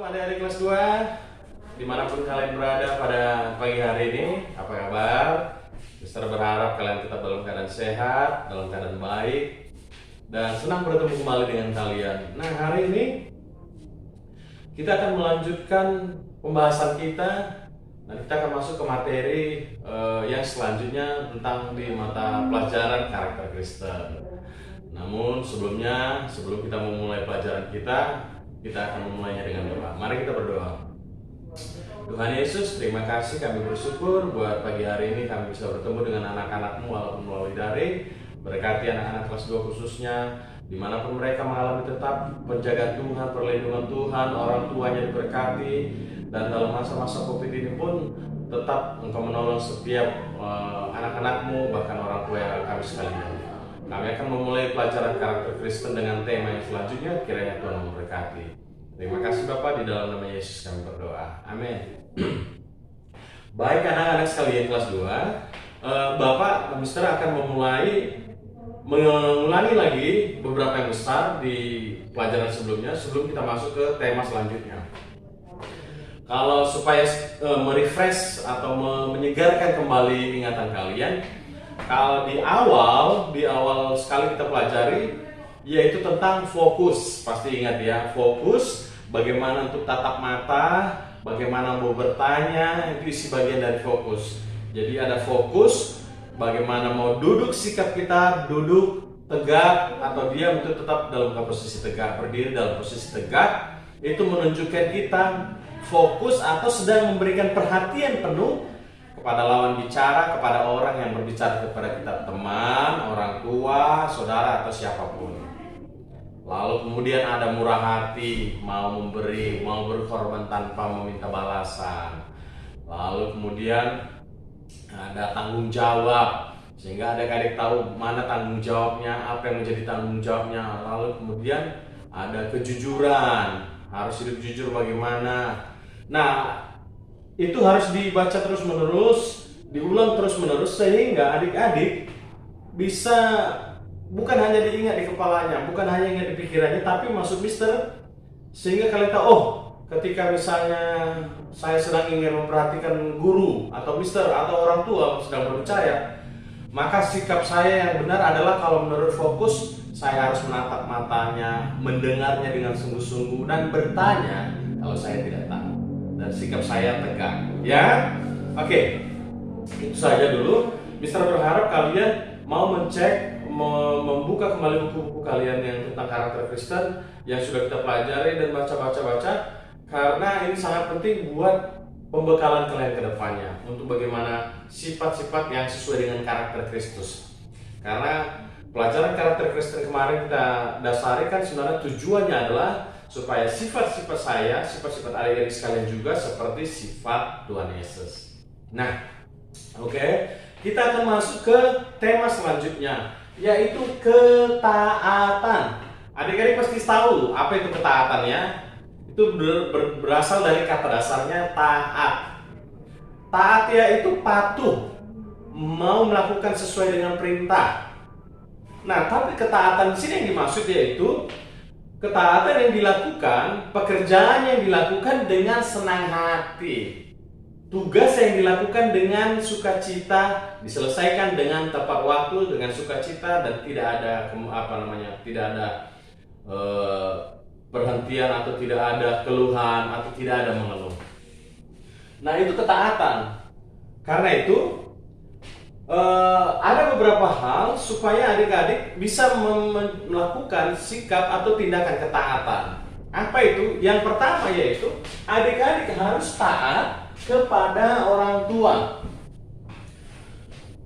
adik-adik kelas 2 dimanapun kalian berada pada pagi hari ini. Apa kabar? Mister berharap kalian tetap dalam keadaan sehat, dalam keadaan baik, dan senang bertemu kembali dengan kalian. Nah, hari ini kita akan melanjutkan pembahasan kita, dan kita akan masuk ke materi yang selanjutnya tentang di mata pelajaran karakter Kristen. Namun sebelum kita memulai pelajaran kita akan memulainya dengan doa. Mari kita berdoa. Tuhan Yesus, terima kasih, kami bersyukur buat pagi hari ini kami bisa bertemu dengan anak-anak-Mu walaupun melalui daring. Berkati anak-anak kelas 2 khususnya, dimanapun mereka mengalami tetap penjagaan Tuhan, perlindungan Tuhan, orang tuanya diberkati, dan dalam masa-masa COVID ini pun tetap Engkau menolong setiap anak-anak-Mu, bahkan orang tua yang kami sekalian. Kami akan memulai pelajaran karakter Kristen dengan tema yang selanjutnya. Kiranya Tuhan memberkati. Terima kasih Bapak, di dalam nama Yesus kami berdoa. Amin. Baik anak-anak sekalian kelas 2, Bapak Mister akan mengulangi lagi beberapa yang besar di pelajaran sebelumnya sebelum kita masuk ke tema selanjutnya. Kalau supaya merefresh atau menyegarkan kembali ingatan kalian, kalau di awal sekali kita pelajari yaitu tentang fokus. Pasti ingat ya, fokus, bagaimana untuk tatap mata, bagaimana mau bertanya, itu isi bagian dari fokus. Jadi ada fokus, bagaimana mau duduk, sikap kita duduk tegak atau diam itu tetap dalam posisi tegak, berdiri dalam posisi tegak, itu menunjukkan kita fokus atau sedang memberikan perhatian penuh kepada lawan bicara, kepada orang yang berbicara kepada kita, teman, orang tua, saudara, atau siapapun. Lalu kemudian ada murah hati, mau memberi, mau berkorban tanpa meminta balasan. Lalu kemudian ada tanggung jawab, sehingga adik-adik tahu mana tanggung jawabnya, apa yang menjadi tanggung jawabnya. Lalu kemudian ada kejujuran, harus hidup jujur bagaimana. Nah, itu harus dibaca terus-menerus, diulang terus-menerus, sehingga adik-adik bisa bukan hanya diingat di kepalanya, bukan hanya ingat di pikirannya, tapi masuk Mister, sehingga kalian tahu, oh, ketika misalnya saya sedang ingin memperhatikan guru atau Mister atau orang tua sedang berbicara, maka sikap saya yang benar adalah kalau menurut fokus, saya harus menatap matanya, mendengarnya dengan sungguh-sungguh, dan bertanya kalau saya tidak tahu. Dan sikap saya tegak, ya. Oke, itu saja dulu. Mister berharap kalian mau mencek, membuka kembali buku-buku kalian yang tentang karakter Kristen yang sudah kita pelajari dan baca, karena ini sangat penting buat pembekalan kalian ke depannya untuk bagaimana sifat-sifat yang sesuai dengan karakter Kristus. Karena pelajaran karakter Kristen kemarin kita dasari kan sebenarnya tujuannya adalah supaya sifat-sifat saya, sifat-sifat adik-adik sekalian juga seperti sifat Tuhan Yesus. Nah, oke, kita akan masuk ke tema selanjutnya, yaitu ketaatan. Adik-adik pasti tahu apa itu ketaatan ya. Itu berasal dari kata dasarnya taat. Taat ya itu patuh, mau melakukan sesuai dengan perintah. Nah, tapi ketaatan di sini yang dimaksud yaitu ketaatan yang dilakukan, pekerjaan yang dilakukan dengan senang hati, tugas yang dilakukan dengan sukacita, diselesaikan dengan tepat waktu, dengan sukacita, dan tidak ada tidak ada perhentian atau tidak ada keluhan atau tidak ada mengeluh. Nah, itu ketaatan. Karena itu ada beberapa hal supaya adik-adik bisa melakukan sikap atau tindakan ketaatan. Apa itu? Yang pertama yaitu adik-adik harus taat kepada orang tua.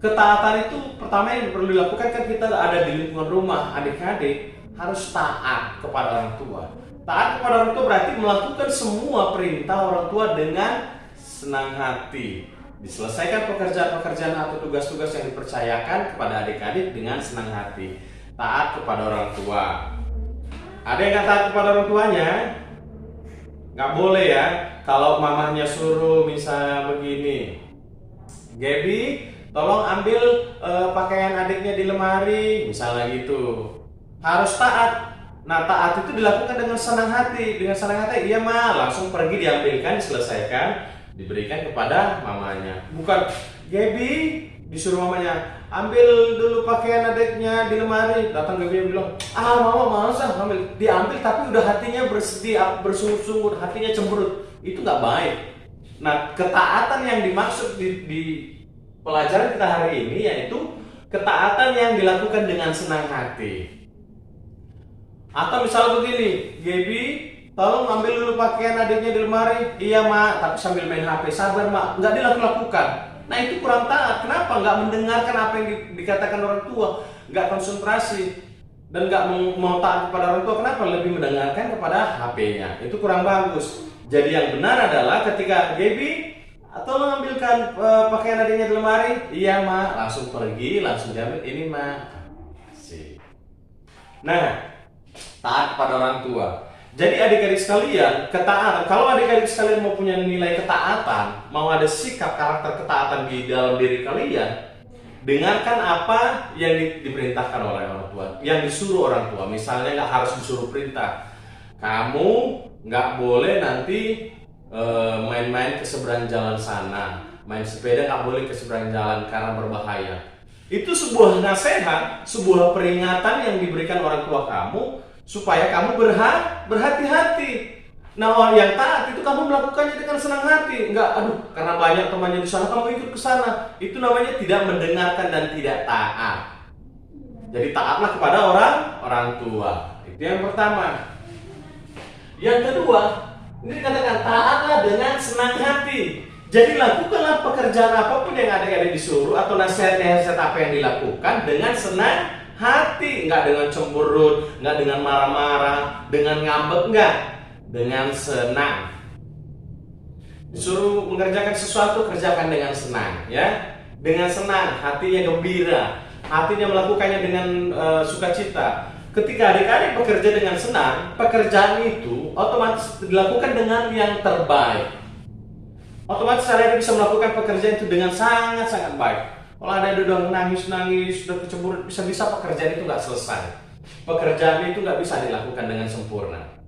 Ketaatan itu pertama yang perlu dilakukan kan kita ada di lingkungan rumah. Adik-adik harus taat kepada orang tua. Taat kepada orang tua berarti melakukan semua perintah orang tua dengan senang hati. Diselesaikan pekerjaan-pekerjaan atau tugas-tugas yang dipercayakan kepada adik-adik dengan senang hati. Taat kepada orang tua. Ada yang nggak taat kepada orang tuanya? Nggak boleh ya. Kalau mamanya suruh misalnya begini, Gaby, tolong ambil pakaian adiknya di lemari, misalnya gitu. Harus taat. Nah, taat itu dilakukan dengan senang hati. Dengan senang hati, iya ma, langsung pergi diambilkan, diselesaikan, diberikan kepada mamanya. Bukan, Gaby, disuruh mamanya, ambil dulu pakaian adiknya di lemari. Datang Gaby bilang, mama malas ambil. Diambil tapi udah hatinya bersedih, bersungut-sungut, hatinya cemberut. Itu nggak baik. Nah, ketaatan yang dimaksud di pelajaran kita hari ini yaitu ketaatan yang dilakukan dengan senang hati. Atau misalnya begini, Gaby, tolong ambil dulu pakaian adiknya di lemari. Iya mak, tapi sambil main HP. Sabar mak, nggak dilakukan. Nah itu kurang taat. Kenapa? Nggak mendengarkan apa yang dikatakan orang tua, nggak konsentrasi dan nggak mau taat kepada orang tua. Kenapa? Lebih mendengarkan kepada HP-nya. Itu kurang bagus. Jadi yang benar adalah ketika Gaby, tolong ambilkan pakaian adiknya di lemari. Iya mak, langsung pergi, langsung diambil. Ini mak. Nah, taat kepada orang tua. Jadi adik-adik sekalian, ketaatan. Kalau adik-adik sekalian mau punya nilai ketaatan, mau ada sikap karakter ketaatan di dalam diri kalian, dengarkan apa yang diperintahkan oleh orang tua, yang disuruh orang tua. Misalnya nggak harus disuruh perintah. Kamu nggak boleh nanti main-main ke seberang jalan sana, main sepeda nggak boleh ke seberang jalan karena berbahaya. Itu sebuah nasihat, sebuah peringatan yang diberikan orang tua kamu supaya kamu berhati-hati. Nah, orang yang taat itu kamu melakukannya dengan senang hati. Enggak, karena banyak temannya di sana kamu ikut ke sana. Itu namanya tidak mendengarkan dan tidak taat. Jadi taatlah kepada orang tua. Itu yang pertama. Yang kedua, ini dikatakan taatlah dengan senang hati. Jadi lakukanlah pekerjaan apapun yang adik-adik disuruh atau nasihat-nasihat apa yang dilakukan dengan senang hati, nggak dengan cemberut, nggak dengan marah-marah, dengan ngambek, nggak, dengan senang. Disuruh mengerjakan sesuatu, kerjakan dengan senang, ya, dengan senang, hatinya gembira, hatinya melakukannya dengan sukacita. Ketika adik-adik bekerja dengan senang, pekerjaan itu otomatis dilakukan dengan yang terbaik. Otomatis adik-adik bisa melakukan pekerjaan itu dengan sangat-sangat baik. Kalau ada udah nangis-nangis, sudah kecemburuan, bisa-bisa pekerjaan itu nggak selesai. Pekerjaan itu nggak bisa dilakukan dengan sempurna.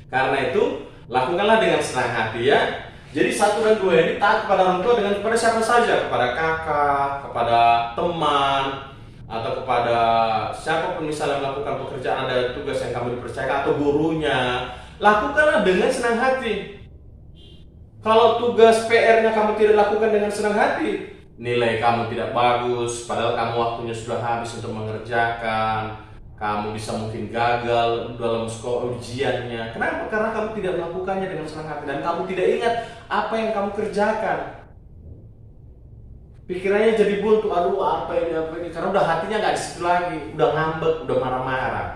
Karena itu, lakukanlah dengan senang hati ya. Jadi 1 dan 2 ini taat kepada orang tua dengan kepada siapa saja, kepada kakak, kepada teman, atau kepada siapapun misalnya melakukan pekerjaan, ada tugas yang kamu dipercayakan atau gurunya. Lakukanlah dengan senang hati. Kalau tugas PR-nya kamu tidak lakukan dengan senang hati, nilai kamu tidak bagus, padahal kamu waktunya sudah habis untuk mengerjakan. Kamu bisa mungkin gagal dalam sekolah ujiannya. Kenapa? Karena kamu tidak melakukannya dengan senang hati dan kamu tidak ingat apa yang kamu kerjakan. Pikirannya jadi buntu, apa ini, karena udah hatinya nggak di situ lagi, udah ngambek, udah marah-marah.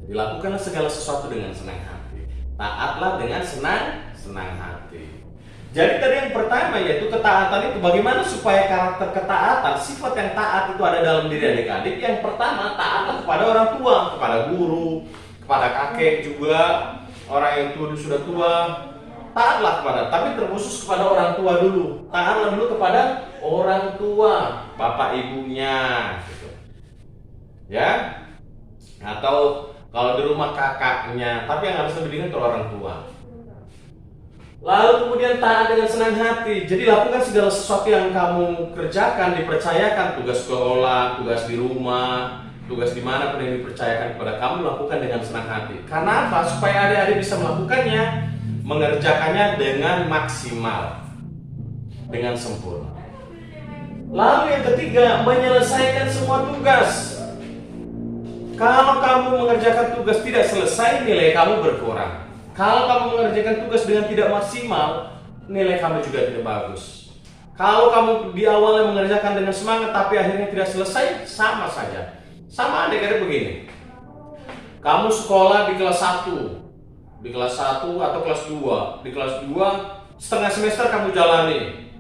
Jadi lakukanlah segala sesuatu dengan senang hati. Taatlah dengan senang hati. Jadi tadi yang pertama yaitu ketaatan itu bagaimana supaya karakter ketaatan, sifat yang taat itu ada dalam diri adik-adik. Yang pertama, taatlah kepada orang tua, kepada guru, kepada kakek juga, orang yang sudah tua. Taatlah kepada, tapi terkhusus kepada orang tua dulu. Taatlah dulu kepada orang tua, bapak ibunya, gitu. Ya, atau kalau di rumah kakaknya, tapi yang harus lebih diingat kalau orang tua. Lalu kemudian taat dengan senang hati. Jadi lakukan segala sesuatu yang kamu kerjakan, dipercayakan, tugas sekolah, tugas di rumah, tugas di mana pun yang dipercayakan kepada kamu, lakukan dengan senang hati. Karena apa? Supaya adik-adik bisa melakukannya, mengerjakannya dengan maksimal, dengan sempurna. Lalu yang ketiga, menyelesaikan semua tugas. Kalau kamu mengerjakan tugas tidak selesai, nilai kamu berkurang. Kalau kamu mengerjakan tugas dengan tidak maksimal, nilai kamu juga tidak bagus. Kalau kamu di awalnya mengerjakan dengan semangat tapi akhirnya tidak selesai, sama saja. Sama adik-adik begini. Kamu sekolah di kelas 1, di kelas 1 atau kelas 2. Di kelas 2, setengah semester kamu jalani.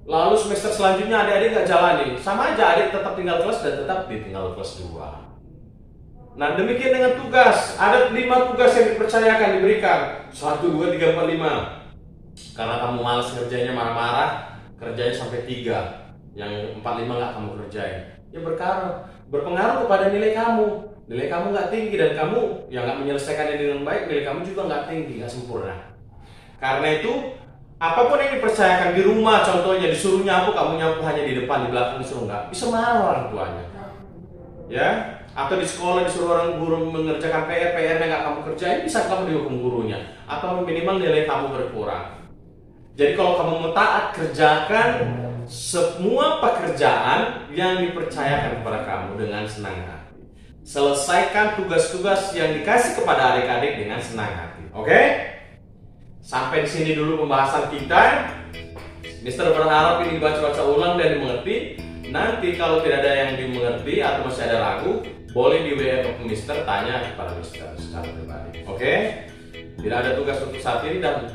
Lalu semester selanjutnya adik-adik nggak jalani. Sama aja, adik tetap tinggal kelas dan tetap ditinggal kelas 2. Nah demikian dengan tugas, ada 5 tugas yang dipercayakan, diberikan 1, 2, 3, 4, 5. Karena kamu malas kerjanya, marah-marah, kerjain sampai 3. Yang 4, 5 nggak kamu kerjain. Ya berpengaruh kepada nilai kamu. nilai kamu nggak tinggi dan kamu yang nggak menyelesaikannya dengan baik, nilai kamu juga nggak tinggi, nggak sempurna. Karena itu apapun yang dipercayakan di rumah, contohnya disuruh nyapu, kamu nyapu hanya di depan, di belakang disuruh nggak, bisa marah orang tuanya, ya. Atau di sekolah disuruh orang guru mengerjakan PR yang nggak kamu kerjain, bisa kamu dihukum gurunya, atau minimal nilai kamu berkurang. Jadi kalau kamu mau taat, kerjakan semua pekerjaan yang dipercayakan kepada kamu dengan senang hati. Selesaikan tugas-tugas yang dikasih kepada adik-adik dengan senang hati. Oke? Sampai di sini dulu pembahasan kita. Mister berharap ini dibaca-baca ulang dan dimengerti. Nanti kalau tidak ada yang dimengerti atau masih ada ragu, boleh di WA ke Mister, tanya kepada Mister secara pribadi. Oke? Tidak ada tugas untuk saat ini dan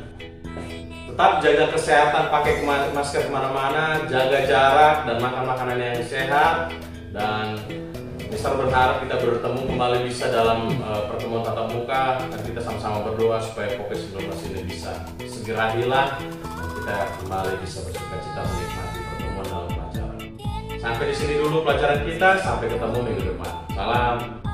tetap jaga kesehatan, pakai masker kemana-mana, jaga jarak dan makan makanan yang sehat. Dan Mister berharap kita bertemu kembali bisa dalam pertemuan tatap muka dan kita sama-sama berdoa supaya COVID-19 ini bisa segera hilang dan kita kembali bisa bersuka-cita menikmati pertemuan dalam pelajaran. Sampai di sini dulu pelajaran kita, sampai ketemu minggu depan. Salam.